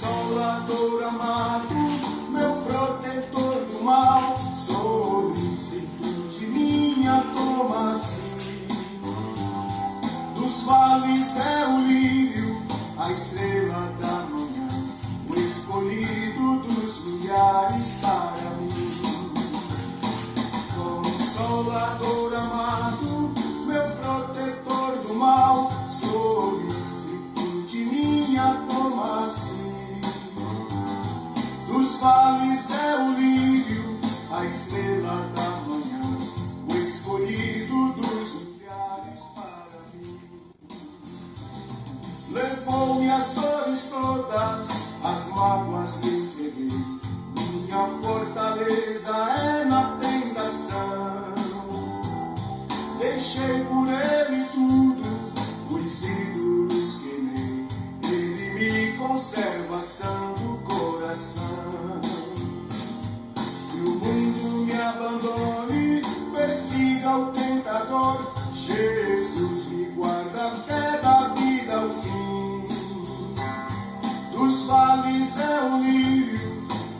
Consolador amado, meu protetor do mal, solicitude minha toma-se. Dos vales é o lírio, a estrela da manhã, o escolhido dos milhares para mim. Consolador amado, meu protetor do mal, solicitude minha toma-se. Dos vales é o lírio, a estrela da manhã, o escolhido dos milhares para mim. Levou-me as dores todas, as mágoas lhe entreguei, minha fortaleza é na tentação. Deixei por ele tudo, os ídolos queimei, ele me conserva sã do coração. E o mundo me abandone, persiga o tentador, Jesus me guarda até da vida ao fim. Dos vales é o lírio,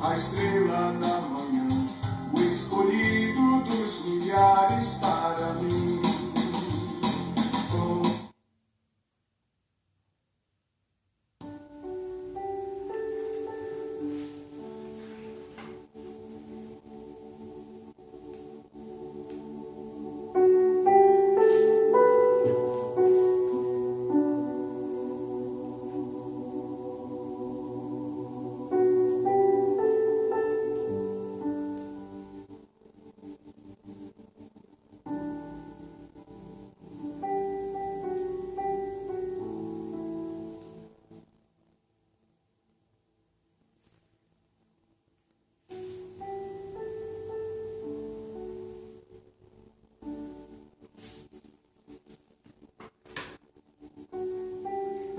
a estrela da manhã, o escolhido dos milhares para mim.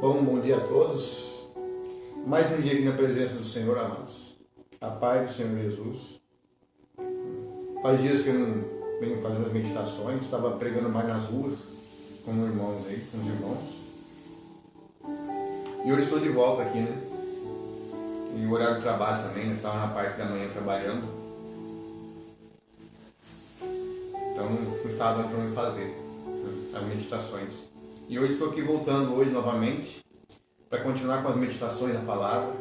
Bom dia a todos. Mais um dia aqui na presença do Senhor, amados. A paz do Senhor Jesus. Faz dias que eu não venho fazendo as meditações, estava pregando mais nas ruas com os irmãos aí, com os irmãos. E hoje estou de volta aqui, né? E o horário do trabalho também, né? Estava na parte da manhã trabalhando. Então não estava dando para mim fazer as meditações. E hoje estou aqui voltando hoje novamente para continuar com as meditações da palavra.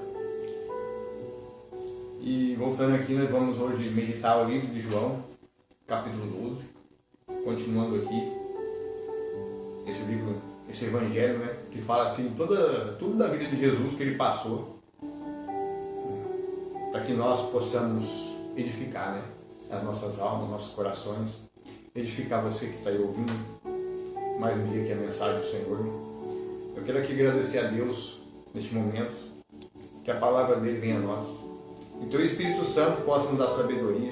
E voltando aqui, nós vamos hoje meditar o livro de João, capítulo 12, continuando aqui esse livro, esse evangelho, né, que fala assim tudo da vida de Jesus que ele passou, para que nós possamos edificar, né, as nossas almas, nossos corações, edificar você que está aí ouvindo mais um dia que é a mensagem do Senhor. Eu quero aqui agradecer a Deus neste momento, que a palavra dele venha a nós. Então o Espírito Santo possa nos dar sabedoria,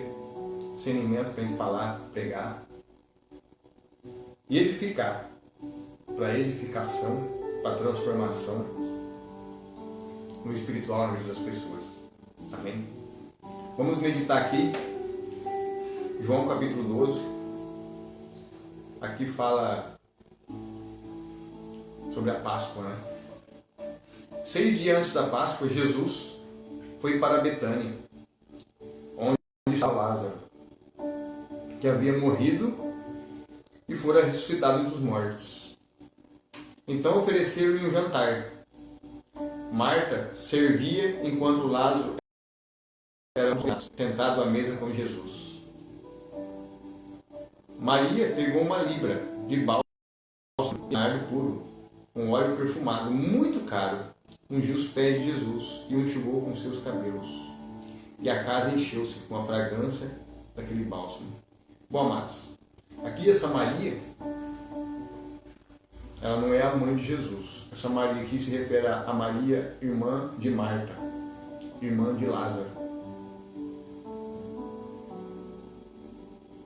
discernimento para a gente falar, pregar e edificar, para edificação, para transformação no espiritual na vida das pessoas. Amém? Vamos meditar aqui, João capítulo 12. Aqui fala sobre a Páscoa, né? 6 dias antes da Páscoa, Jesus foi para Betânia, onde estava Lázaro, que havia morrido e fora ressuscitado dos mortos. Então ofereceram-lhe um jantar. Marta servia enquanto Lázaro era sentado à mesa com Jesus. Maria pegou uma libra de bálsamo de nardo puro, um óleo perfumado, muito caro, ungiu os pés de Jesus e o enxugou com seus cabelos. E a casa encheu-se com a fragrância daquele bálsamo. Bom, amados, aqui essa Maria, ela não é a mãe de Jesus. Essa Maria aqui se refere a Maria, irmã de Marta, irmã de Lázaro.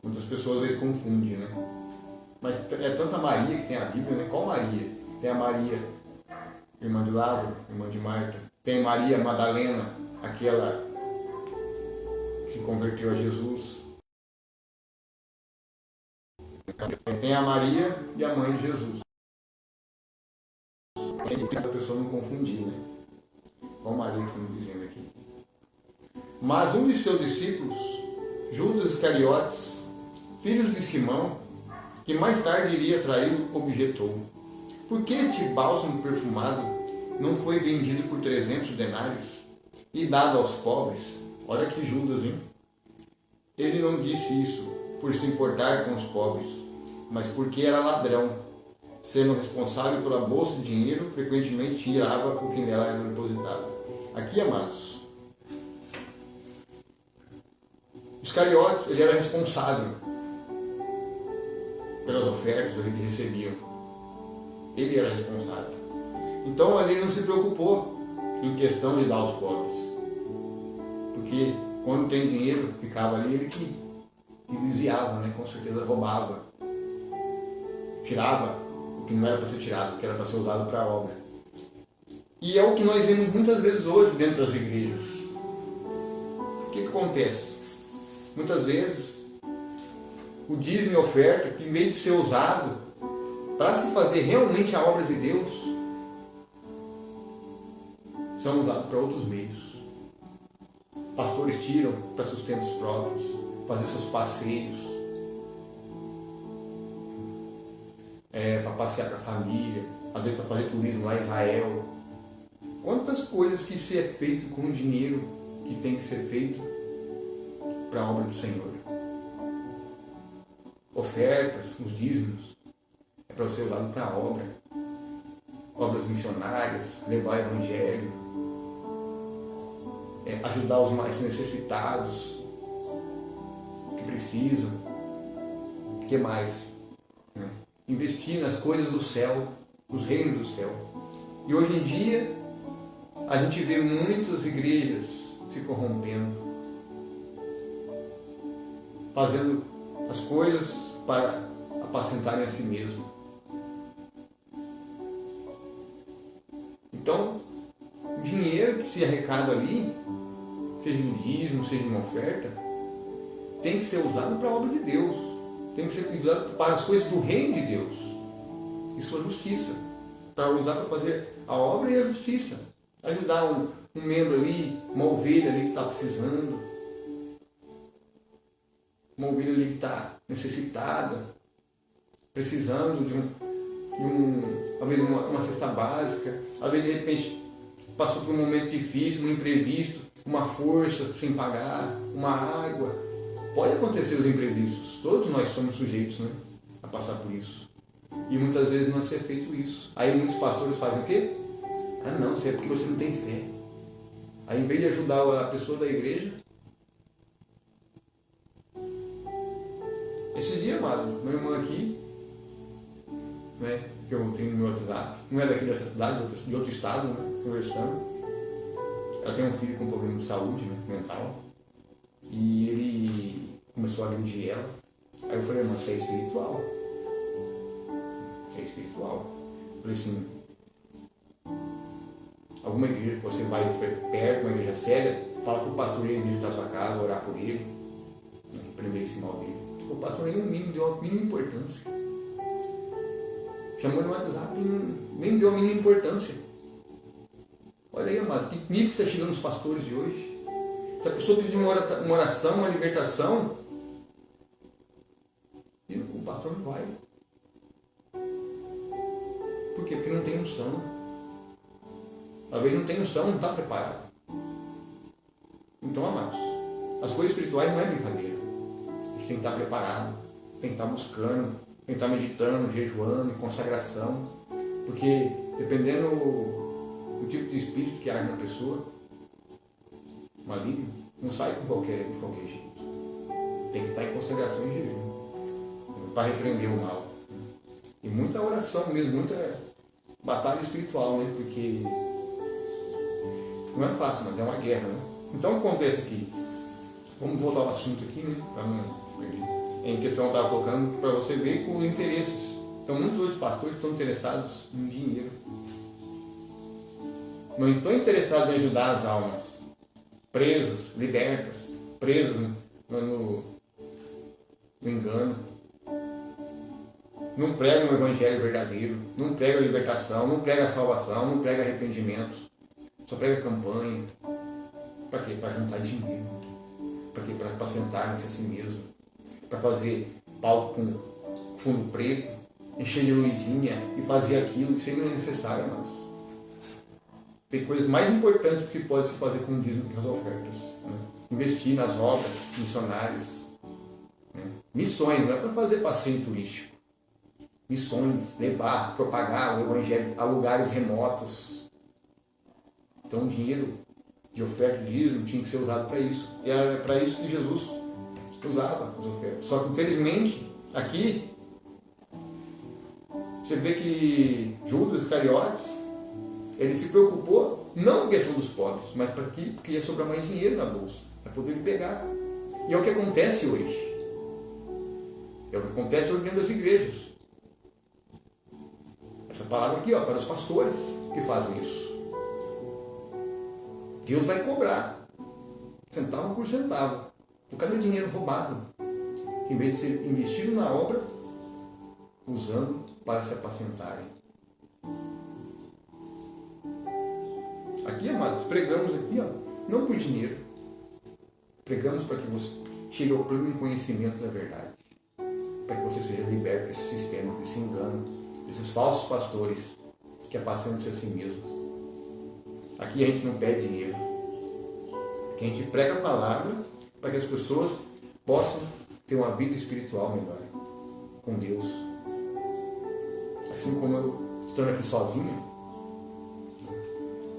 Muitas pessoas às vezes confundem, né? Mas é tanta Maria que tem a Bíblia, né? Qual Maria? Tem a Maria, irmã de Lázaro, irmã de Marta. Tem Maria Madalena, aquela que se converteu a Jesus. Tem a Maria e a mãe de Jesus. Tem que a pessoa não confundir, né? Como Maria está me dizendo aqui. Mas um de seus discípulos, Judas Iscariotes, filho de Simão, que mais tarde iria traí-lo, objetou: por que este bálsamo perfumado não foi vendido por 300 denários e dado aos pobres? Olha que Judas, hein? Ele não disse isso por se importar com os pobres, mas porque era ladrão. Sendo responsável pela bolsa de dinheiro, frequentemente tirava o que nela era depositado. Aqui, amados, Iscariotes, ele era responsável pelas ofertas ali que recebiam. Ele era responsável. Então ele não se preocupou em questão de dar aos pobres. Porque quando tem dinheiro, ficava ali, ele que desviava, né? Com certeza roubava. Tirava o que não era para ser tirado, o que era para ser usado para a obra. E é o que nós vemos muitas vezes hoje dentro das igrejas. O que acontece? Muitas vezes, o dízimo e oferta, que em vez de ser usado para se fazer realmente a obra de Deus, são usados para outros meios. Pastores tiram para sustentos próprios, fazer seus passeios, para passear com a família, às vezes para fazer turismo lá em Israel. Quantas coisas que se é feito com dinheiro que tem que ser feito para a obra do Senhor. Ofertas, os dízimos, é para ser usado para a obra. Obras missionárias, levar o evangelho, ajudar os mais necessitados, que precisam. O que mais? Investir nas coisas do céu, nos reinos do céu. E hoje em dia, a gente vê muitas igrejas se corrompendo, fazendo as coisas para apacentarem a si mesmo. Então, o dinheiro que se arrecada ali, seja no dízimo, seja uma oferta, tem que ser usado para a obra de Deus. Tem que ser usado para as coisas do reino de Deus e sua justiça. Para usar para fazer a obra e a justiça. Ajudar um membro ali, uma ovelha ali que está precisando. Uma ovelha ali que está necessitada, precisando talvez uma cesta básica, às vezes de repente passou por um momento difícil, um imprevisto, uma força sem pagar, uma água. Pode acontecer os imprevistos, todos nós somos sujeitos, né, a passar por isso. E muitas vezes não é feito isso. Aí muitos pastores fazem o quê? Ah não, isso é porque você não tem fé. Aí em vez de ajudar a pessoa da igreja, esse dia, amado, meu irmão aqui, né, que eu tenho no meu WhatsApp, não é daqui dessa cidade, de outro estado, né, conversando. Ela tem um filho com problema de saúde, né, mental, e ele começou a agredir ela. Aí eu falei, irmão, isso é espiritual. Isso é espiritual. Eu falei assim, alguma igreja que você vai perto, uma igreja séria, fala para o pastor ir visitar a sua casa, orar por ele, né, repreender esse mal dele. O pastor nem deu uma mínima importância. Chamou no WhatsApp e nem deu a mínima importância. Olha aí, amado, que nível que está chegando os pastores de hoje. Se a pessoa pedir uma oração, uma libertação, e o pastor não vai. Por quê? Porque não tem unção. Talvez não tenha unção, não está preparado. Então, amados, as coisas espirituais não é brincadeira. A gente tem que estar preparado, tem que estar buscando, tem que estar meditando, jejuando, consagração. Porque dependendo do tipo de espírito que age na pessoa, maligno, não sai de qualquer jeito. Tem que estar em consagração e jejum para repreender o mal. E muita oração mesmo, muita batalha espiritual, né? Porque não é fácil, mas é uma guerra, né? Então acontece aqui. Vamos voltar ao assunto aqui, né? Para não perder. Em questão eu estava colocando para você ver com interesses. Então muitos outros pastores estão interessados em dinheiro. Não estão interessados em ajudar as almas presas, libertas, presas no engano. Não pregam o evangelho verdadeiro, não pregam a libertação, não pregam a salvação, não pregam arrependimento. só prega campanha. Para quê? Para juntar dinheiro. Para quê? Para apacentar-se a si mesmo. Para fazer palco com fundo preto, encher de luzinha e fazer aquilo. Isso aí não é necessário, mas tem coisas mais importantes que pode se fazer com o dízimo que as ofertas. Né? Investir nas obras missionárias. Né? Missões, não é para fazer passeio turístico. Missões, levar, propagar o evangelho a lugares remotos. Então o dinheiro de oferta de dízimo tinha que ser usado para isso. E era para isso que Jesus usava as ofertas. Só que infelizmente aqui você vê que Judas Iscariotes, ele se preocupou não com a questão dos pobres, mas porque ia sobrar mais dinheiro na bolsa, para poder ele pegar. E é o que acontece hoje. É o que acontece hoje dentro das igrejas. Essa palavra aqui, para os pastores que fazem isso. Deus vai cobrar, centavo por centavo, por cada dinheiro roubado, que em vez de ser investido na obra, usando para se apacentarem. Aqui, amados, pregamos aqui, não por dinheiro. Pregamos para que você chegue ao pleno conhecimento da verdade. Para que você seja liberto desse sistema, desse engano, desses falsos pastores que apacentam-se a si mesmo. Aqui a gente não pede dinheiro. Aqui a gente prega a palavra para que as pessoas possam ter uma vida espiritual melhor com Deus. Assim como eu estou aqui sozinho,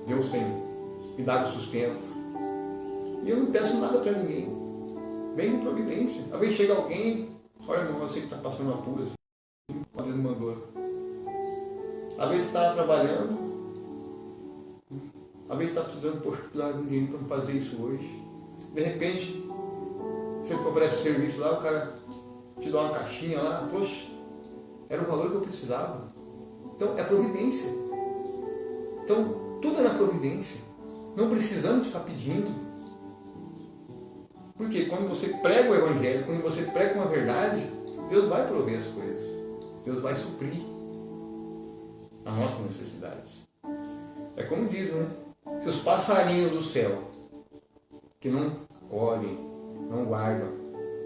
Deus tem me dado sustento. E eu não peço nada para ninguém. Vem em providência. Às vezes chega alguém, olha, irmão, você que está passando apuros. Deus mandou. Às vezes você está trabalhando. Às vezes está precisando, poxa, precisar de dinheiro para fazer isso hoje. De repente, você oferece serviço lá, o cara te dá uma caixinha lá, poxa, era o valor que eu precisava. Então, é providência. Então, tudo é na providência. Não precisamos ficar pedindo. Porque quando você prega o Evangelho, quando você prega uma verdade, Deus vai prover as coisas. Deus vai suprir as nossas necessidades. É como diz, né? Se os passarinhos do céu, que não colhem, não guardam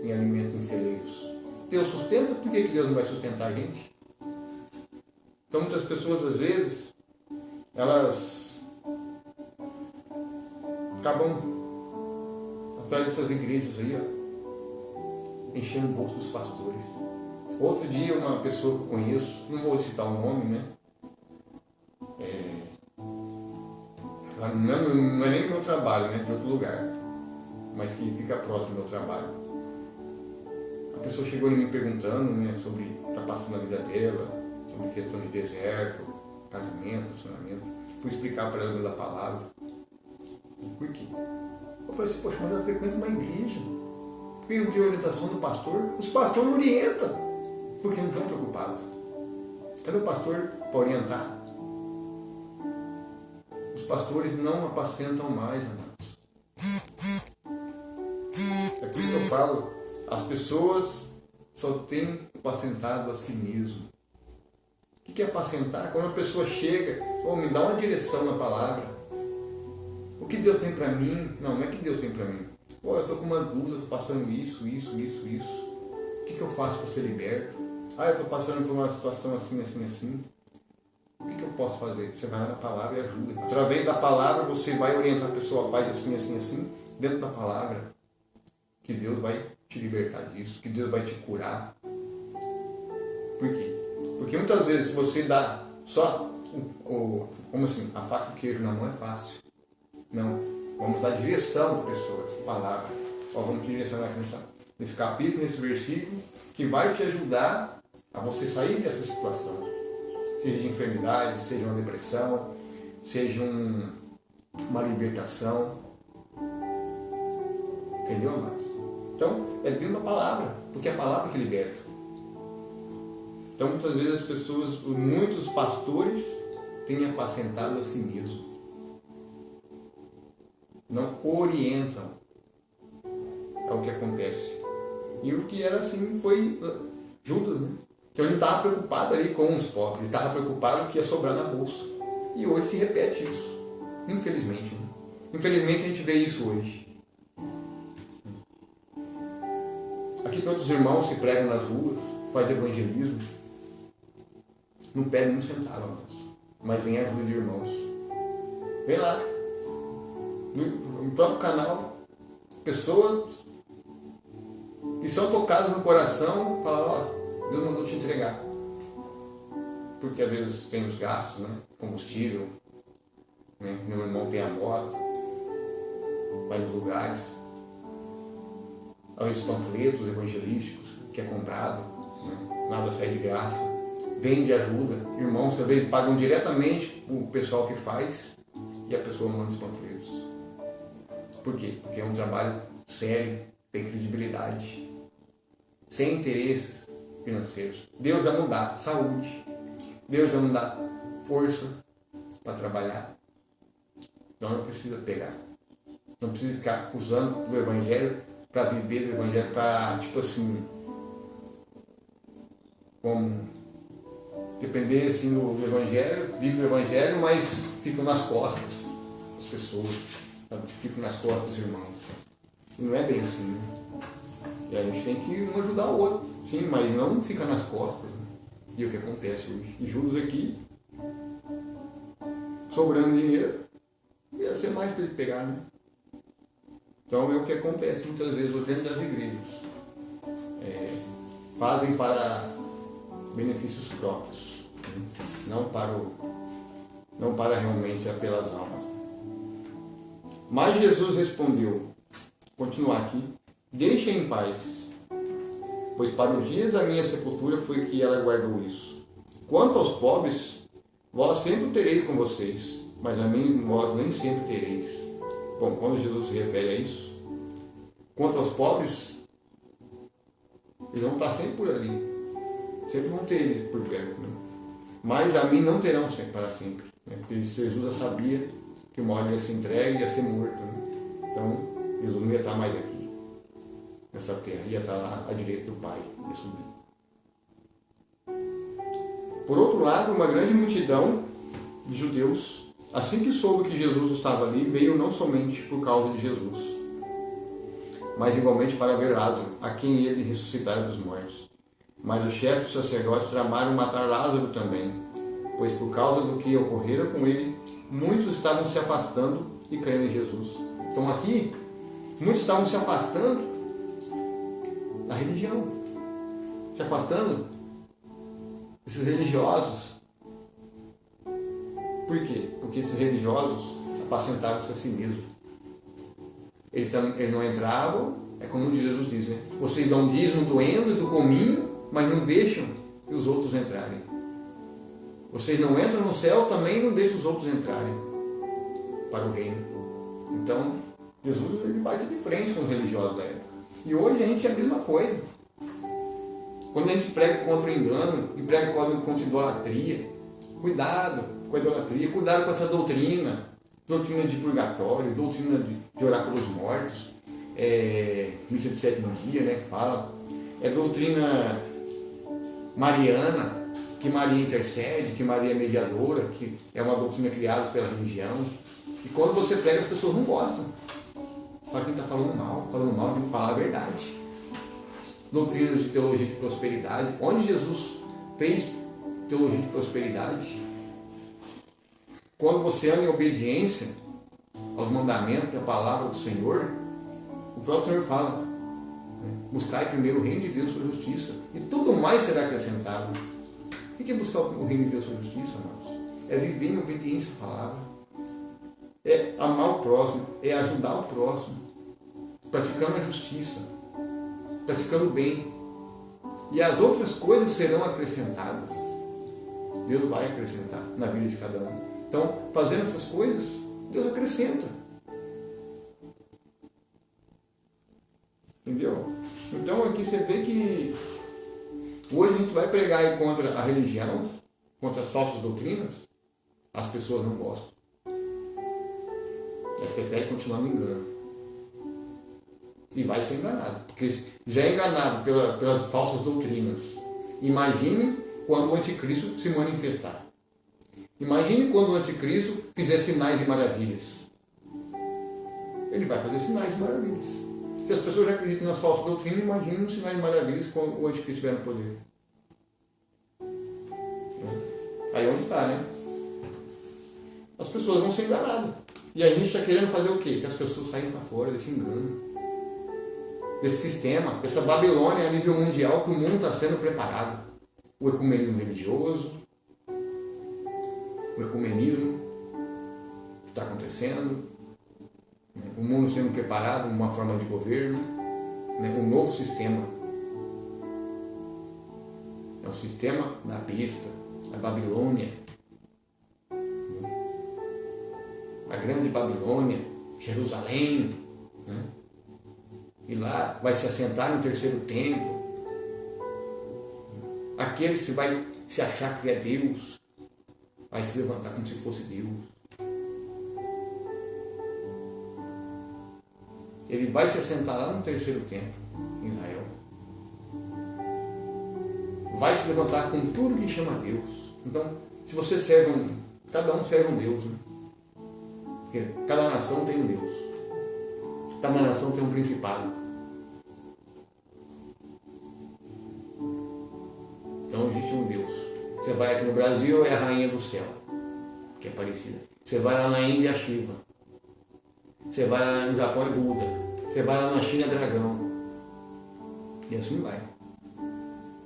em alimento em celeiros, Deus sustenta, por que Deus não vai sustentar a gente? Então muitas pessoas, às vezes, elas acabam atrás dessas igrejas aí, enchendo o bolso dos pastores. Outro dia, uma pessoa que eu conheço, não vou citar o nome, né? Não é nem do meu trabalho, né? De outro lugar, mas que fica próximo do meu trabalho. A pessoa chegou me perguntando, né, sobre o que está passando na vida dela, sobre questão de deserto, casamento, relacionamento. Fui explicar para ela dentro da palavra. Por quê? Eu falei assim, poxa, mas ela frequenta uma igreja. Por que não tem orientação do pastor? Os pastores orientam, porque não estão preocupados. Cadê o pastor para orientar? Os pastores não apacentam mais, amados. É por isso que eu falo, as pessoas só têm apacentado a si mesmo. O que é apacentar? Quando a pessoa chega, me dá uma direção na palavra. O que Deus tem para mim? Não é que Deus tem para mim. Eu estou com uma dúvida, estou passando isso. O que eu faço para ser liberto? Eu estou passando por uma situação assim. O que eu posso fazer? Você vai lá na palavra e ajuda. Através da palavra você vai orientar a pessoa, faz assim, dentro da palavra. Que Deus vai te libertar disso, que Deus vai te curar. Por quê? Porque muitas vezes você dá só, como assim, a faca e o queijo na mão é fácil. Não, vamos dar direção para a pessoa, palavra. Vamos te direcionar aqui nesse capítulo, nesse versículo, que vai te ajudar a você sair dessa situação. Seja de enfermidade, seja uma depressão, seja uma libertação. Entendeu, amados? Então, é dentro da palavra, porque é a palavra que liberta. Então, muitas vezes as pessoas, muitos pastores, têm apacentado a si mesmo. Não orientam. É o que acontece. E o que era assim foi Judas, né? Então ele não estava preocupado ali com os pobres, ele estava preocupado que ia sobrar na bolsa. E hoje se repete isso. Infelizmente. Né? Infelizmente a gente vê isso hoje. Aqui tem outros irmãos que pregam nas ruas, fazem evangelismo. Não pedem um centavo, mas vem a ajuda de irmãos. Vem lá. No próprio canal, pessoas que são tocadas no coração, falam, ó, Deus mandou te entregar. Porque às vezes tem os gastos, né? Combustível, né? Meu irmão tem a moto, vai nos lugares. Os panfletos evangelísticos que é comprado, né? Nada sai de graça. Vem de ajuda. Irmãos que às vezes pagam diretamente o pessoal que faz e a pessoa manda os panfletos. Por quê? Porque é um trabalho sério, tem credibilidade, sem interesses financeiros. Deus vai nos dar saúde, Deus vai nos dar força para trabalhar. Então não precisa pegar. Não precisa ficar usando do Evangelho para viver do Evangelho, para, tipo assim, como depender assim do Evangelho, vive do Evangelho, mas ficam nas costas das pessoas, sabe? Ficam nas costas dos irmãos. E não é bem assim, né? E a gente tem que um ajudar o outro, sim, mas não fica nas costas. Né? E o que acontece hoje? E juros aqui, sobrando dinheiro, ia ser mais para ele pegar, né? Então é o que acontece muitas vezes dentro das igrejas. Fazem para benefícios próprios, né? não para realmente pelas almas. Mas Jesus respondeu, continuar aqui, deixem em paz, pois para o dia da minha sepultura foi que ela guardou isso. Quanto aos pobres, vós sempre tereis com vocês, mas a mim vós nem sempre tereis. Bom, quando Jesus se refere a isso, quanto aos pobres, eles vão estar sempre por ali, sempre vão ter eles por perto, né? Mas a mim não terão sempre, para sempre, né? Porque Jesus já sabia que uma hora ia ser entregue e ia ser morto, né? Então Jesus não ia estar mais aqui nessa terra, ia estar lá à direita do Pai, ia subir. Por outro lado, uma grande multidão de judeus, assim que soube que Jesus estava ali, veio não somente por causa de Jesus, mas igualmente para ver Lázaro, a quem ele ressuscitara dos mortos. Mas os chefes dos sacerdotes tramaram matar Lázaro também, pois por causa do que ocorrera com ele, muitos estavam se afastando e crendo em Jesus. Então aqui, muitos estavam se afastando da religião, se afastando desses religiosos. Por quê? Porque esses religiosos apacentavam-se a si mesmos. Eles não entravam, é como Jesus diz, né? Vocês dão dízimo do endo e do cominho, mas não deixam os outros entrarem. Vocês não entram no céu, também não deixam os outros entrarem para o reino. Então, Jesus ele bate de frente com os religiosos da época. E hoje a gente é a mesma coisa. Quando a gente prega contra o engano e prega contra a idolatria, cuidado com a idolatria, cuidado com essa doutrina de purgatório, doutrina de orar pelos mortos, missa de sétimo dia, né, que fala, doutrina mariana, que Maria intercede, que Maria é mediadora, que é uma doutrina criada pela religião. E quando você prega, as pessoas não gostam. Fala quem está falando mal tem que falar a verdade. Doutrinas de teologia de prosperidade, onde Jesus fez teologia de prosperidade. Quando você anda em obediência aos mandamentos, à palavra do Senhor, o próprio Senhor fala, buscai primeiro o reino de Deus e sua justiça, e tudo mais será acrescentado. O que é buscar o reino de Deus e sua justiça, irmãos? É viver em obediência à palavra, é amar o próximo, é ajudar o próximo, praticando a justiça, praticando o bem, e as outras coisas serão acrescentadas. Deus vai acrescentar na vida de cada um. Então, fazendo essas coisas, Deus acrescenta. Entendeu? Então, aqui você vê que hoje a gente vai pregar aí contra a religião, contra as falsas doutrinas, as pessoas não gostam. Elas preferem continuar no engano. E vai ser enganado. Porque já é enganado pelas falsas doutrinas. Imagine quando o anticristo se manifestar. Imagine quando o anticristo fizer sinais e maravilhas. Ele vai fazer sinais e maravilhas. Se as pessoas já acreditam nas falsas doutrinas, imagine os sinais e maravilhas quando o anticristo estiver no poder. Aí onde está, né? As pessoas vão ser enganadas. E a gente está querendo fazer o quê? Que as pessoas saem para fora desse engano. Desse sistema, dessa Babilônia a nível mundial que o mundo está sendo preparado. O ecumenismo religioso, o ecumenismo que está acontecendo, o mundo sendo preparado, uma forma de governo, um novo sistema. É o sistema da besta, a Babilônia, a grande Babilônia, Jerusalém, né? E lá vai se assentar no terceiro templo. Aquele que vai se achar que é Deus, vai se levantar como se fosse Deus. Ele vai se assentar lá no terceiro templo, em Israel. Vai se levantar com tudo que chama Deus. Então, se você serve cada um serve um Deus, né? Porque cada nação tem um Deus. Cada nação tem um principado. Então existe um Deus. Você vai aqui no Brasil, é a rainha do céu, que é parecida. Você vai lá na Índia, é Shiva. Você vai lá no Japão, é Buda. Você vai lá na China, é dragão. E assim vai.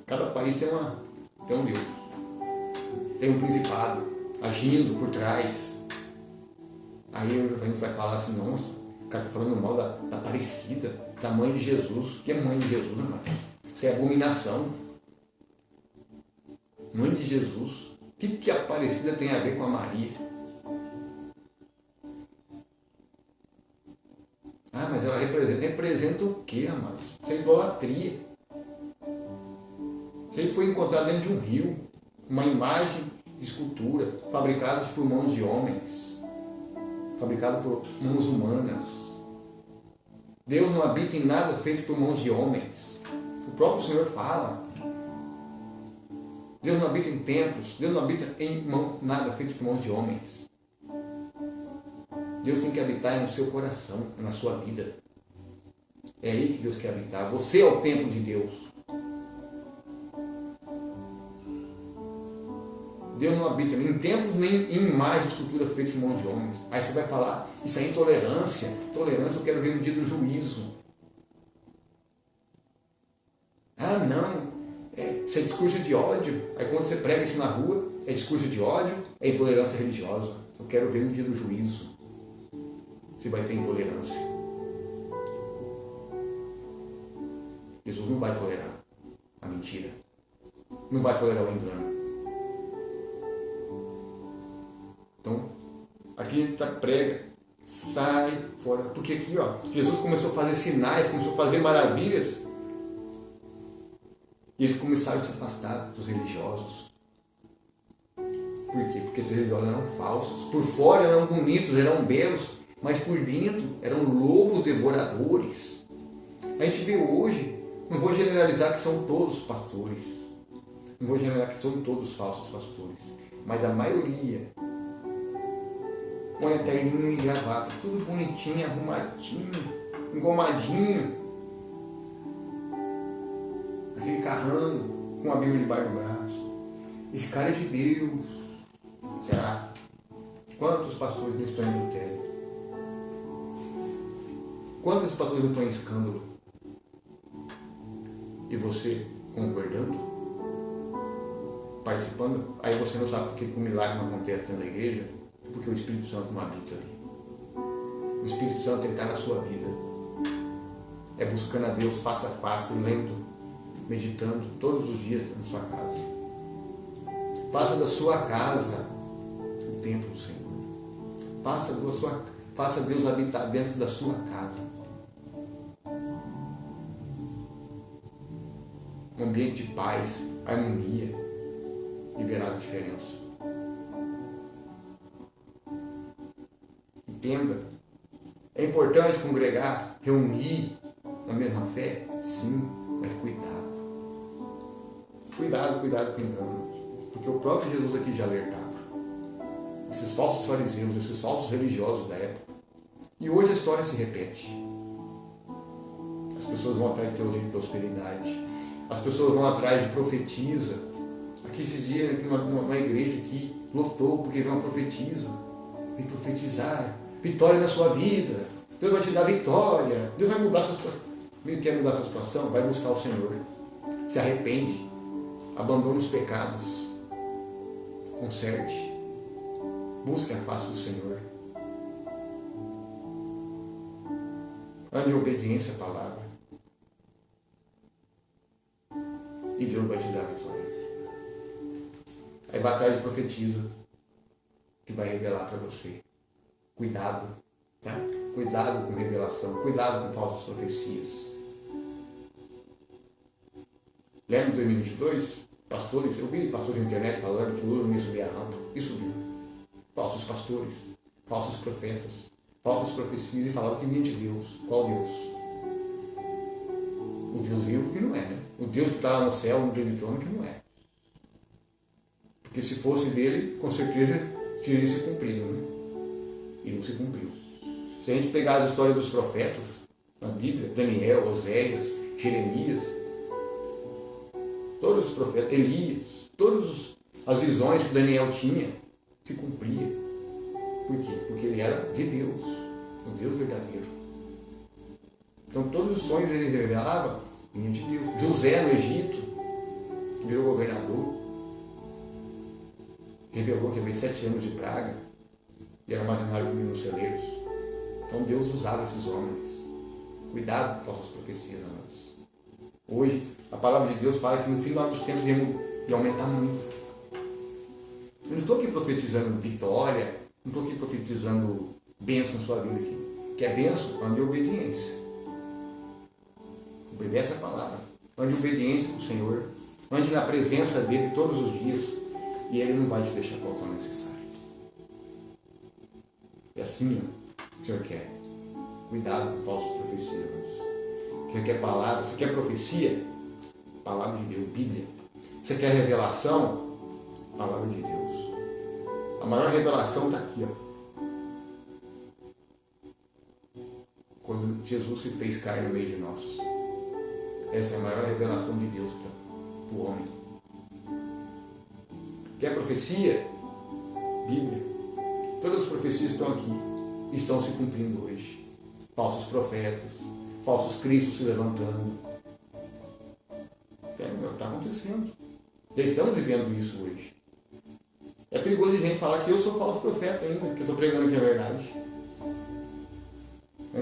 Cada país tem um Deus. Tem um principado agindo por trás. Aí a gente vai falar assim, nossa, o cara está falando mal da Aparecida, da mãe de Jesus. O que é mãe de Jesus, né, mano? Isso é abominação. Mãe de Jesus. O que a Aparecida tem a ver com a Maria? Ah, mas ela representa o quê, amados? Isso é idolatria. Isso aí foi encontrado dentro de um rio. Uma imagem de escultura, fabricadas por mãos de homens. Fabricada por mãos humanas. Deus não habita em nada feito por mãos de homens. O próprio Senhor fala. Deus não habita em templos. Deus não habita em nada feito por mãos de homens. Deus tem que habitar no seu coração, na sua vida. É aí que Deus quer habitar. Você é o templo de Deus. Deus não habita nem em templos, nem em imagens de escultura feitas por mãos de homens. Aí você vai falar, isso é intolerância. Tolerância eu quero ver no dia do juízo. Ah, não. Isso é discurso de ódio. Aí quando você prega isso na rua, é discurso de ódio, é intolerância religiosa. Eu quero ver no dia do juízo se vai ter intolerância. Jesus não vai tolerar a mentira. Não vai tolerar o engano. Então, aqui está prega, sai fora. Porque aqui, ó, Jesus começou a fazer sinais, começou a fazer maravilhas. E eles começaram a se afastar dos religiosos. Por quê? Porque os religiosos eram falsos. Por fora eram bonitos, eram belos, mas por dentro eram lobos devoradores. A gente vê hoje, não vou generalizar que são todos pastores. Não vou generalizar que são todos falsos pastores. Mas a maioria põe a terninha e gravata, tudo bonitinho, arrumadinho, engomadinho. Aquele carrão com a Bíblia debaixo do braço. Esse cara é de Deus. Será? Quantos pastores não estão em adultério? Quantos pastores não estão em escândalo? E você concordando? Participando? Aí você não sabe por que o milagre não acontece dentro da igreja? Porque o Espírito Santo não habita ali. O Espírito Santo está na sua vida. É buscando a Deus face a face, lendo, meditando todos os dias na sua casa. Faça da sua casa o templo do Senhor. Faça Deus habitar dentro da sua casa. Um ambiente de paz, harmonia, e verá a diferença. Entenda. É importante congregar, reunir na mesma fé? Sim, mas cuidado. Cuidado com o engano. Porque o próprio Jesus aqui já alertava. esses falsos fariseus, esses falsos religiosos da época. E hoje a história se repete. As pessoas vão atrás de teologia de prosperidade. As pessoas vão atrás de profetisa. Aqui esse dia, numa igreja aqui, lotou porque veio uma profetisa. Vem profetizar. Vitória na sua vida. Deus vai te dar vitória. Deus vai mudar a sua situação. Quer mudar a sua situação? Vai buscar o Senhor. Se arrepende. Abandona os pecados. Conserte. Busque a face do Senhor. Ande em obediência à palavra. E Deus vai te dar a vitória. Aí vai atrás de profetiza, que vai revelar para você. Cuidado, tá? Cuidado com revelação, cuidado com falsas profecias. Lembra de 2022? Pastores, eu vi pastores na internet falando que o Lula não ia subir a rampa. E subiu. Falsos pastores, falsos profetas, falsas profecias, e falavam que vinha de Deus. Qual Deus? O Deus vivo que não é, né? O Deus que está lá no céu, no grande trono, que não é. Porque se fosse dele, com certeza teria se cumprido, né? E não se cumpriu. Se a gente pegar a história dos profetas na Bíblia, Daniel, Oséias, Jeremias, todos os profetas, Elias, todas as visões que Daniel tinha, se cumpria. Por quê? Porque ele era de Deus, o Deus verdadeiro. Então todos os sonhos ele revelava vinham de Deus. José no Egito, que virou governador, revelou que havia 7 anos de praga e era armazenado comigo nos celeiros. Então Deus usava esses homens. Cuidado com falsas profecias, amados. Hoje, a palavra de Deus fala que no final dos tempos ia aumentar muito. Eu não estou aqui profetizando vitória, não estou aqui profetizando bênção na sua vida aqui. Que é bênção quando é obediência. Obedece a palavra. Ande em obediência com o Senhor. Ande na presença dele todos os dias. E ele não vai te deixar faltar o necessário. E assim, o Senhor quer. Cuidado com falsas profecias. Você quer palavra? Você quer profecia? Palavra de Deus, Bíblia. Você quer revelação? Palavra de Deus. A maior revelação está aqui, ó. Quando Jesus se fez carne no meio de nós. Essa é a maior revelação de Deus para o homem. Quer profecia? Bíblia. Todas as profecias estão aqui. Estão se cumprindo hoje. Falsos profetas, falsos cristos se levantando. Está acontecendo. Já estamos vivendo isso hoje. É perigoso a gente falar que eu sou falso profeta ainda, que eu estou pregando aqui a verdade.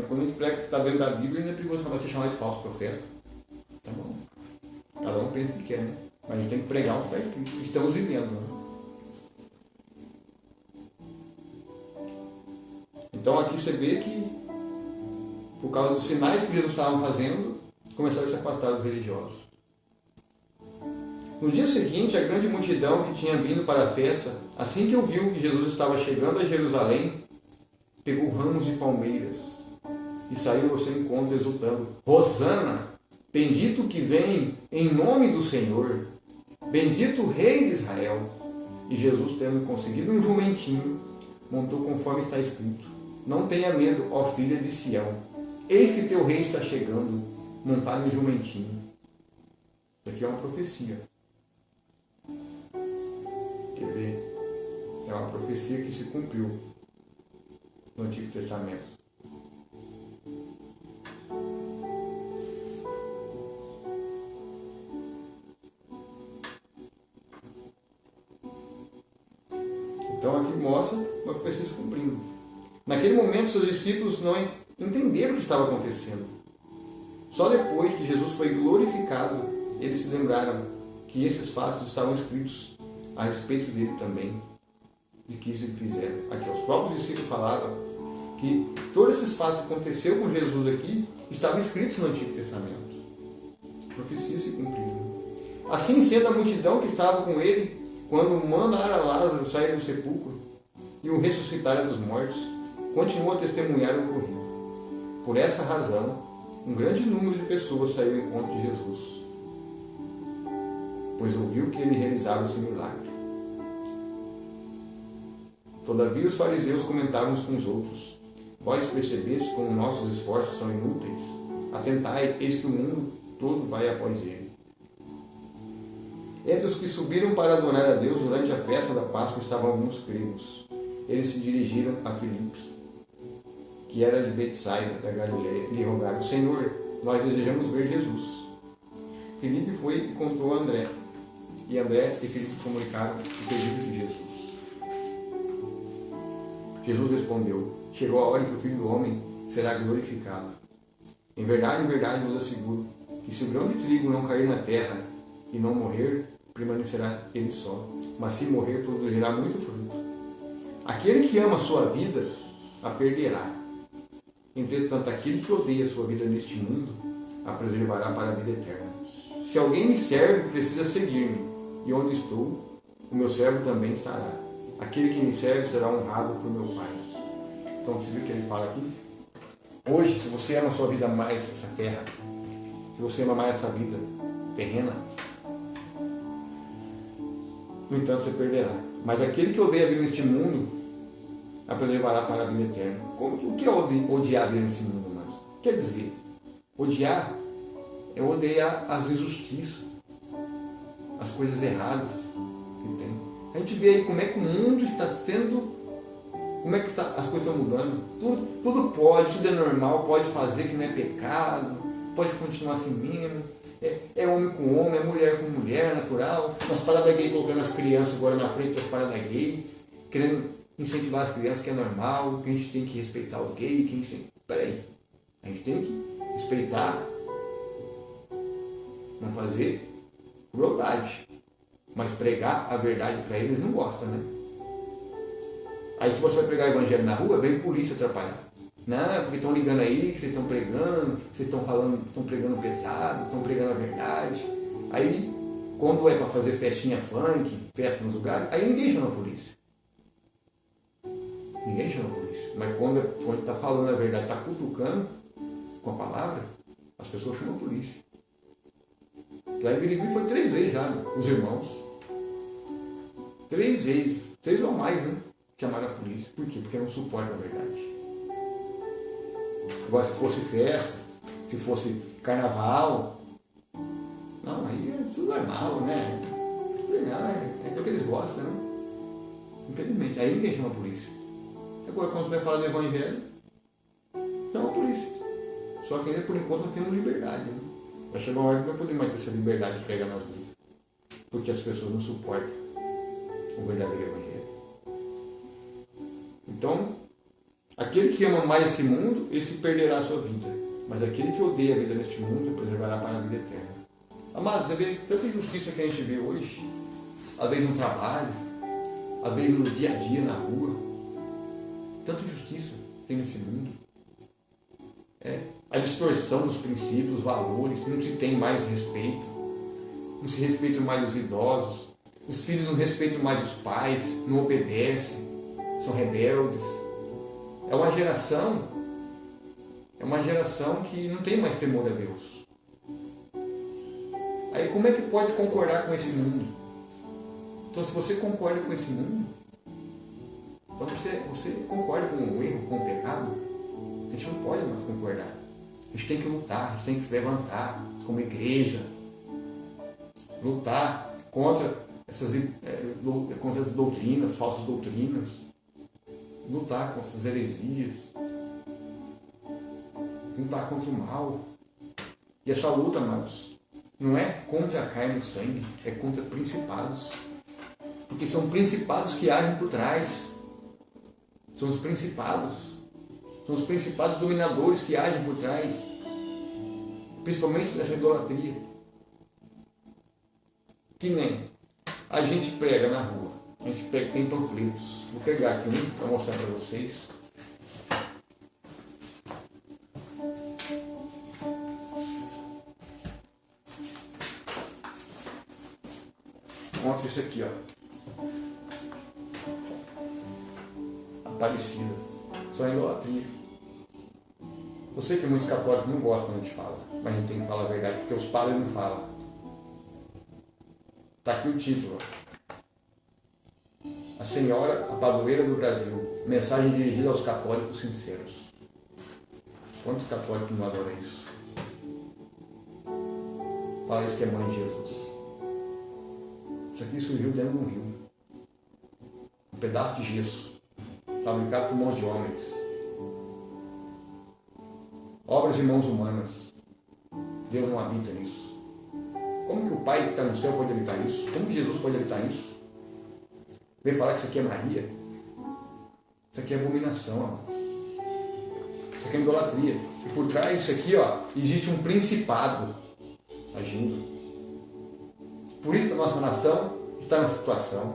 Quando a gente prega que está dentro da Bíblia, ainda é perigoso você chamar de falso profeta. Tá bom. Cada um pensa o que quer, né? Mas a gente tem que pregar o que está escrito. Estamos vivendo, né? Então aqui você vê que, por causa dos sinais que Jesus estava fazendo, começaram a se afastar dos religiosos. No dia seguinte, a grande multidão que tinha vindo para a festa, assim que ouviu que Jesus estava chegando a Jerusalém, pegou ramos de palmeiras e saiu ao seu encontro exultando: Hosana, bendito que vem em nome do Senhor, bendito o Rei de Israel. E Jesus, tendo conseguido um jumentinho, montou conforme está escrito: Não tenha medo, ó filha de Sião, eis que teu rei está chegando, montado em jumentinho. Isso aqui é uma profecia. Quer ver? É uma profecia que se cumpriu no Antigo Testamento. Então aqui mostra uma profecia se cumprindo. Naquele momento, seus discípulos não entenderam o que estava acontecendo. Só depois que Jesus foi glorificado, eles se lembraram que esses fatos estavam escritos a respeito dele também, de que isso fizeram. Aqui, os próprios discípulos falaram que todos esses fatos que aconteceram com Jesus aqui estavam escritos no Antigo Testamento. Profecias se cumpriram. Assim sendo, a multidão que estava com ele, quando mandaram Lázaro sair do sepulcro e o ressuscitar dos mortos, continuou a testemunhar o ocorrido. Por essa razão, um grande número de pessoas saiu ao encontro de Jesus, pois ouviu que ele realizava esse milagre. Todavia os fariseus comentavam uns com os outros: vós percebeste como nossos esforços são inúteis? Atentai, eis que o mundo todo vai após ele. Entre os que subiram para adorar a Deus durante a festa da Páscoa estavam alguns gregos. Eles se dirigiram a Filipe, que era de Betsaida, da Galileia, e lhe rogaram: Senhor, nós desejamos ver Jesus. Filipe foi e contou a André. E André e Filipe comunicaram o pedido de Jesus. Jesus respondeu: chegou a hora em que o Filho do Homem será glorificado. Em verdade vos asseguro, que se o grão de trigo não cair na terra e não morrer, permanecerá ele só. Mas se morrer, produzirá muito fruto. Aquele que ama a sua vida, a perderá. Entretanto, aquele que odeia a sua vida neste mundo, a preservará para a vida eterna. Se alguém me serve, precisa seguir-me. E onde estou, o meu servo também estará. Aquele que me serve será honrado por meu Pai. Então, você viu o que ele fala aqui? Hoje, se você ama a sua vida mais, essa terra, se você ama mais essa vida terrena, no entanto, você perderá. Mas aquele que odeia a vida neste mundo, a preservará para a vida eterna. O que é odiar a vida nesse mundo? Mas quer dizer, odiar é odiar as injustiças, as coisas erradas que tem. A gente vê aí como é que o mundo está sendo, como é que as coisas estão mudando. Tudo pode, tudo é normal, pode fazer que não é pecado, pode continuar assim mesmo. É homem com homem, é mulher com mulher, natural. As paradas gay, colocando as crianças agora na frente das paradas gay, querendo incentivar as crianças que é normal, que a gente tem que respeitar os gays, que a gente tem. Peraí, a gente tem que respeitar, não fazer crueldade, mas pregar a verdade para eles não gostam, né? Aí se você vai pregar o evangelho na rua, vem polícia atrapalhar. Não, porque estão ligando aí, que vocês estão pregando, vocês estão falando, estão pregando pesado, estão pregando a verdade. Aí, quando é para fazer festinha funk, festa nos lugares, aí ninguém chama a polícia. Ninguém chama a polícia. Mas quando está falando a verdade, está cutucando com a palavra, as pessoas chamam a polícia. Lá em Birigui foi 3 vezes já, né? Os irmãos. 3 vezes. 3 ou mais, né? Chamaram a polícia. Por quê? Porque não suportam a verdade. Agora, se fosse festa, se fosse carnaval, não, aí é tudo normal, né? É o que eles gostam, né? Infelizmente. Aí ninguém chama a polícia. Agora, quando você vai falar do evangelho, chama a polícia. Só que ainda, por enquanto, não temos liberdade, né? Vai chegar uma hora que não vai poder mais ter essa liberdade de pregar nas ruas. Porque as pessoas não suportam o verdadeiro evangelho. Então, aquele que ama mais esse mundo, esse perderá a sua vida. Mas aquele que odeia a vida neste mundo, preservará para a vida eterna. Amados, você vê tanta injustiça que a gente vê hoje, às vezes no trabalho, às vezes no dia a dia, na rua. Tanta injustiça tem nesse mundo. A distorção dos princípios, dos valores, não se tem mais respeito, não se respeitam mais os idosos, os filhos não respeitam mais os pais, não obedecem, são rebeldes. É uma geração que não tem mais temor a Deus. Aí como é que pode concordar com esse mundo? Então, se você concorda com esse mundo, então você concorda com o erro, com o pecado, a gente não pode mais concordar. A gente tem que lutar, a gente tem que se levantar como igreja, lutar contra essas doutrinas, falsas doutrinas, lutar contra as heresias, lutar contra o mal. E essa luta, amados, não é contra a carne e o sangue, é contra principados. Porque são principados que agem por trás. São os principados dominadores que agem por trás, principalmente nessa idolatria. Que nem a gente prega na rua, a gente tem panfletos. Vou pegar aqui um para mostrar para vocês. Mostra isso aqui, ó. Aparecida. Só idolatria. Eu sei que muitos católicos não gostam quando a gente fala, mas a gente tem que falar a verdade, porque os padres não falam. Está aqui o título. A Senhora, a Padroeira do Brasil. Mensagem dirigida aos católicos sinceros. Quantos católicos não adoram isso? Fala isso que é mãe de Jesus. Isso aqui surgiu dentro de um rio. Um pedaço de gesso, fabricado por mãos de homens. Obras de mãos humanas. Deus não habita nisso. Como que o Pai que está no céu pode habitar nisso? Como que Jesus pode habitar nisso? Vem falar que isso aqui é Maria? Isso aqui é abominação, amados. Isso aqui é idolatria. E por trás disso aqui, ó, existe um principado agindo. Por isso que a nossa nação está na situação.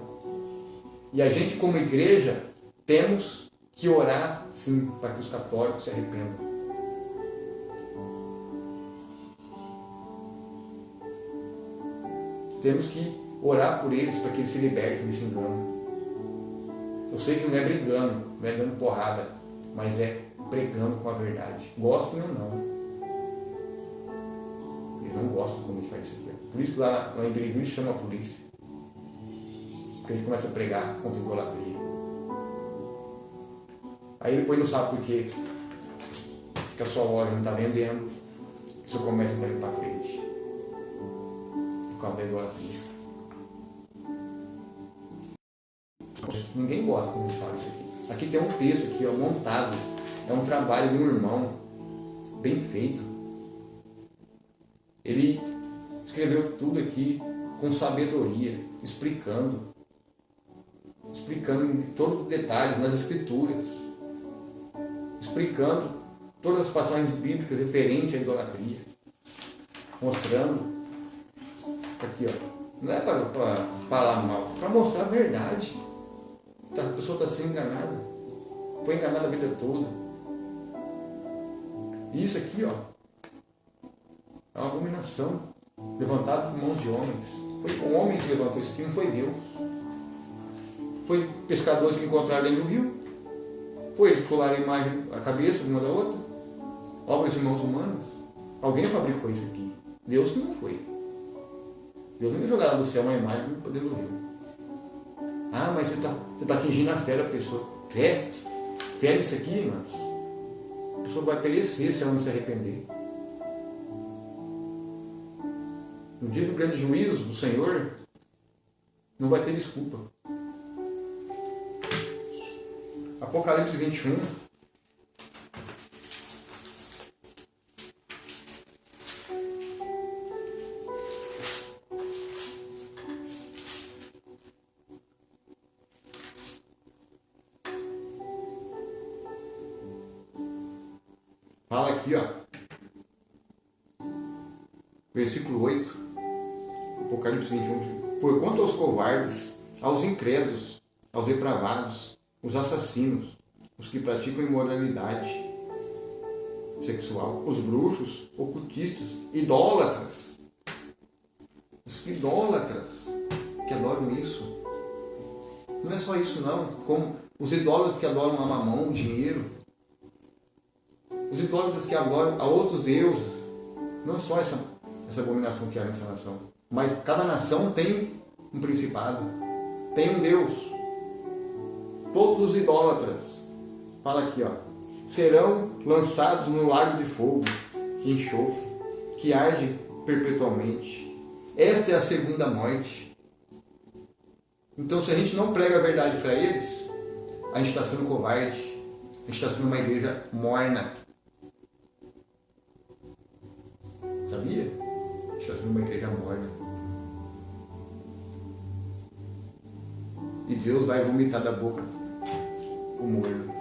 E a gente, como igreja, temos que orar, sim, para que os católicos se arrependam. Temos que orar por eles para que eles se libertem desse engano. Eu sei que não é brigando, não é dando porrada, mas é pregando com a verdade. Gostem ou não. Eles não gostam quando a gente faz isso aqui. Por isso que lá em Birigui chama a polícia. Porque a gente começa a pregar contra a idolatria. Aí depois não sabe por quê. Que a sua loja não está vendendo, que o seu comércio não está indo para frente. Por causa da idolatria. Ninguém gosta quando a gente fala isso aqui. Aqui tem um texto aqui, ó, montado. É um trabalho de um irmão, bem feito. Ele escreveu tudo aqui com sabedoria, explicando em todos os detalhes, nas escrituras, explicando todas as passagens bíblicas referentes à idolatria, mostrando aqui, ó, não é para falar mal, é para mostrar a verdade. A pessoa está sendo enganada, foi enganada a vida toda. E isso aqui, ó, é uma abominação levantada por mãos de homens. Foi o homem que levantou isso aqui, não foi Deus. Foi pescadores que encontraram dentro do rio. Foi eles que colaram a imagem, a cabeça de uma da outra. Obras de mãos humanas. Alguém fabricou isso aqui. Deus que não foi. Deus não ia jogar lá do céu uma imagem para dentro do rio. Ah, mas você está atingindo a fé da pessoa. Fé? Fé nisso aqui, irmãos. A pessoa vai perecer se ela não se arrepender. No dia do grande juízo do Senhor, não vai ter desculpa. Apocalipse 21. Fala aqui, ó. Versículo 8. Apocalipse 21. Porquanto aos covardes, aos incrédulos, aos depravados, os assassinos, os que praticam imoralidade sexual, os bruxos, ocultistas, idólatras, os idólatras que adoram isso. Não é só isso não, como os idólatras que adoram a mamão, o dinheiro, os idólatras que adoram a outros deuses. Não é só essa abominação que há nessa nação, mas cada nação tem um principado, tem um Deus. Todos os idólatras, fala aqui, ó, serão lançados no lago de fogo e enxofre, que arde perpetuamente. Esta é a segunda morte. Então, se a gente não prega a verdade para eles, a gente está sendo covarde, a gente está sendo uma igreja morna. Sabia? A gente está sendo uma igreja morna. E Deus vai vomitar da boca o morno.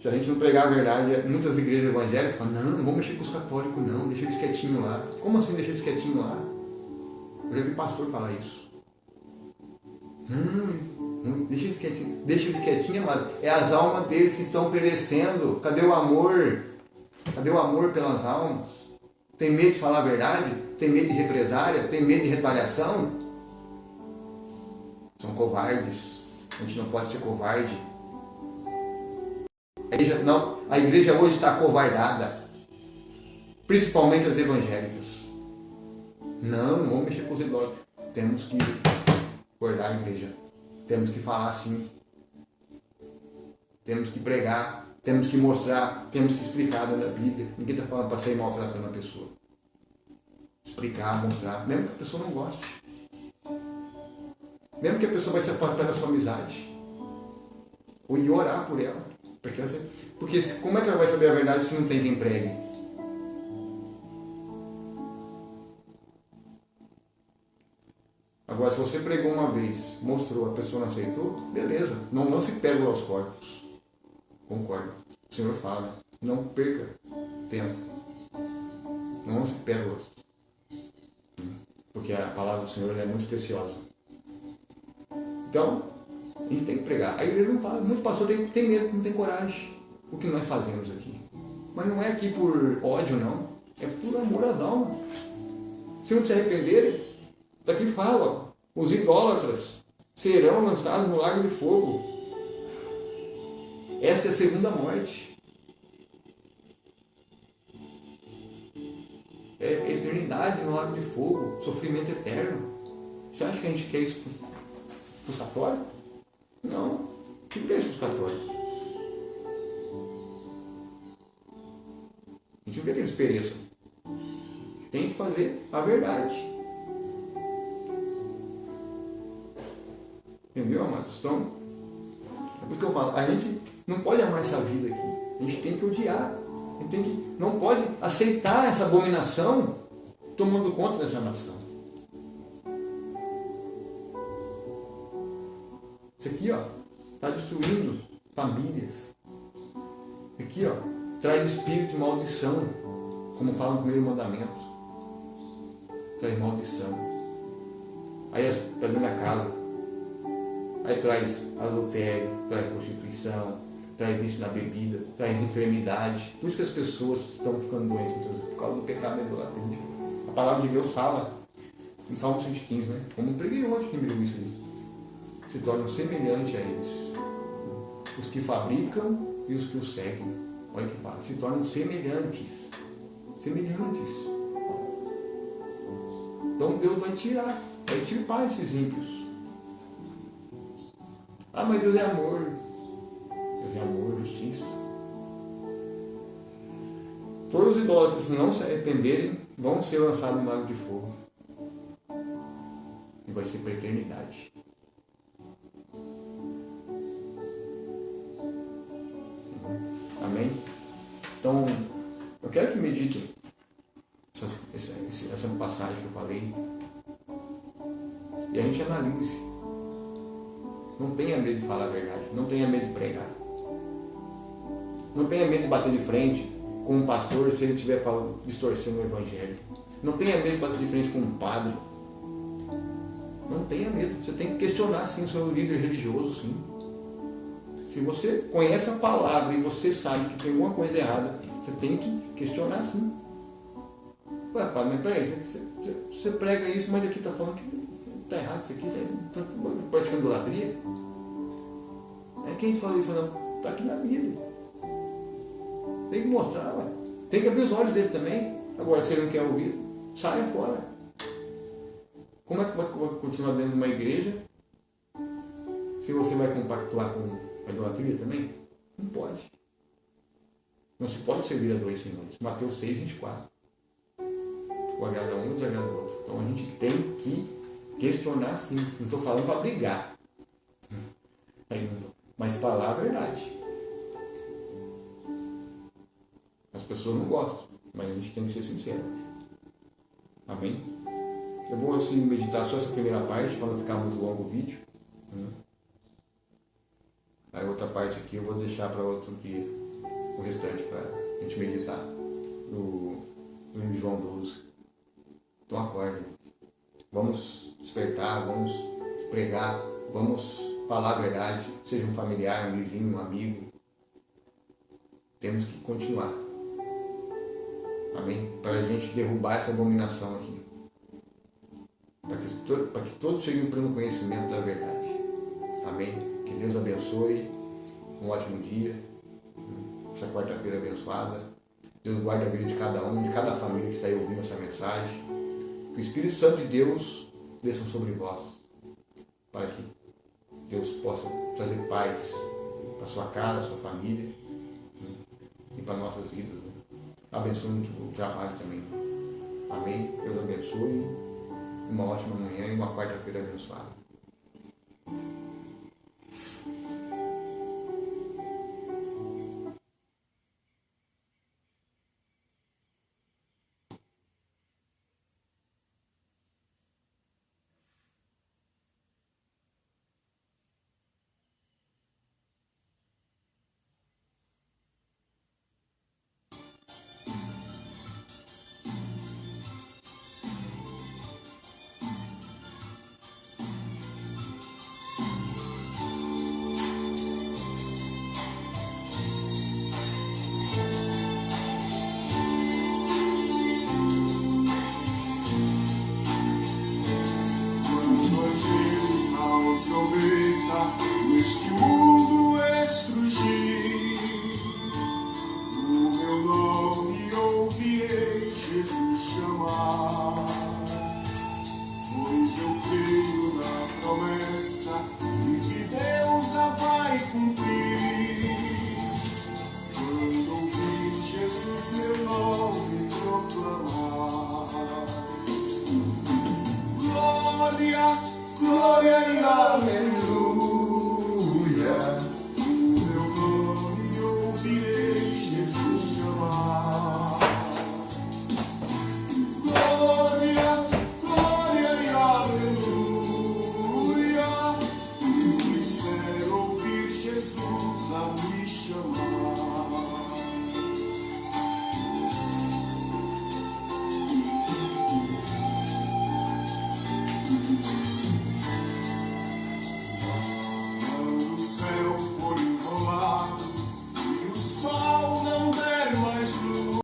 Se a gente não pregar a verdade, muitas igrejas evangélicas falam, não vamos mexer com os católicos não, deixa eles quietinhos lá. Como assim deixa eles quietinhos lá? Eu já vi pastor falar isso. Não, deixa eles quietinhos, mas é as almas deles que estão perecendo. Cadê o amor? Cadê o amor pelas almas? Tem medo de falar a verdade? Tem medo de represária? Tem medo de retaliação? São covardes. A gente não pode ser covarde. A igreja hoje está acovardada. Principalmente as evangélicas. Não vamos mexer com os idólatras. Temos que acordar a igreja. Temos que falar assim. Temos que pregar. Temos que mostrar. Temos que explicar dentro da Bíblia. Ninguém está falando para sair maltratando a pessoa. Explicar, mostrar. Mesmo que a pessoa não goste. Mesmo que a pessoa vai se afastar da sua amizade. Ou ir orar por ela. Porque como é que ela vai saber a verdade se não tem quem pregue? Agora, se você pregou uma vez, mostrou, a pessoa não aceitou, beleza. Não se pega aos corpos. Concordo. O Senhor fala, não perca tempo. Não se pérolas. Porque a palavra do Senhor é muito preciosa. Então, a gente tem que pregar. A igreja não fala. Muitos pastores têm medo, não tem coragem. O que nós fazemos aqui. Mas não é aqui por ódio, não. É por amor às almas. Se não se arrependerem, daqui fala. Os idólatras serão lançados no lago de fogo. Esta é a segunda morte. É eternidade no lago de fogo. Sofrimento eterno. Você acha que a gente quer isso para os católicos? Não. O que é isso para os católicos? A gente não quer que eles pereçam. Tem que fazer a verdade. Entendeu, amados? Então, é porque eu falo, a gente não pode amar essa vida aqui. A gente tem que odiar. A gente não pode aceitar essa abominação tomando conta dessa nação. Isso aqui, ó, está destruindo famílias. Isso aqui, ó, traz espírito de maldição, como fala no primeiro mandamento. Traz maldição. Aí está dentro da casa. Aí traz adultério, traz prostituição, traz vício na bebida, traz enfermidade. Por isso que as pessoas estão ficando doentes, por causa do pecado da idolatria. A palavra de Deus fala, em Salmo 115, né? Como preguei ontem, quem me isso aí. Se tornam semelhantes a eles. Os que fabricam e os que os seguem. Olha que fala, se tornam semelhantes. Semelhantes. Então Deus vai extirpar esses ímpios. Ah, mas Deus é amor. Deus é amor, justiça. Todos os idólatras, se não se arrependerem, vão ser lançados no lago de fogo. E vai ser para a eternidade. Amém? Então, eu quero que meditem essa passagem que eu falei. E a gente analise. Não tenha medo de falar a verdade. Não tenha medo de pregar. Não tenha medo de bater de frente com um pastor se ele estiver distorcendo o evangelho. Não tenha medo de bater de frente com um padre. Não tenha medo. Você tem que questionar sim o seu líder religioso, sim. Se você conhece a palavra e você sabe que tem alguma coisa errada, você tem que questionar sim. Ué, padre, mas peraí, você prega isso, mas aqui está falando que está errado isso aqui, está praticando idolatria. É quem fala isso não? Está aqui na Bíblia. Tem que mostrar, ué. Tem que abrir os olhos dele também. Agora, se ele não quer ouvir, saia fora. Como é que vai continuar dentro de uma igreja se você vai compactuar com a idolatria também? Não pode. Não se pode servir a dois senhores. Mateus 6, 24. O agrada um e o desagrada o outro. Então a gente tem que questionar sim. Não estou falando para brigar. Mas falar a verdade. As pessoas não gostam, mas a gente tem que ser sincero. Amém? Eu vou assim meditar só essa primeira parte para não ficar muito longo o vídeo. A outra parte aqui eu vou deixar para outro dia. O restante para a gente meditar no livro de João 12. Então acorde. Vamos despertar, vamos pregar, vamos falar a verdade, seja um familiar, um vizinho, um amigo. Temos que continuar. Amém? Para a gente derrubar essa abominação aqui. Para que todos cheguem ao pleno conhecimento da verdade. Amém? Que Deus abençoe. Um ótimo dia. Essa quarta-feira abençoada. Deus guarde a vida de cada um, de cada família que está aí ouvindo essa mensagem. Que o Espírito Santo de Deus desça sobre vós. para que Deus possa trazer paz para sua casa, sua família, né? E para nossas vidas. Né? Abençoe muito o trabalho também. Amém? Deus abençoe. Uma ótima manhã e uma quarta-feira abençoada.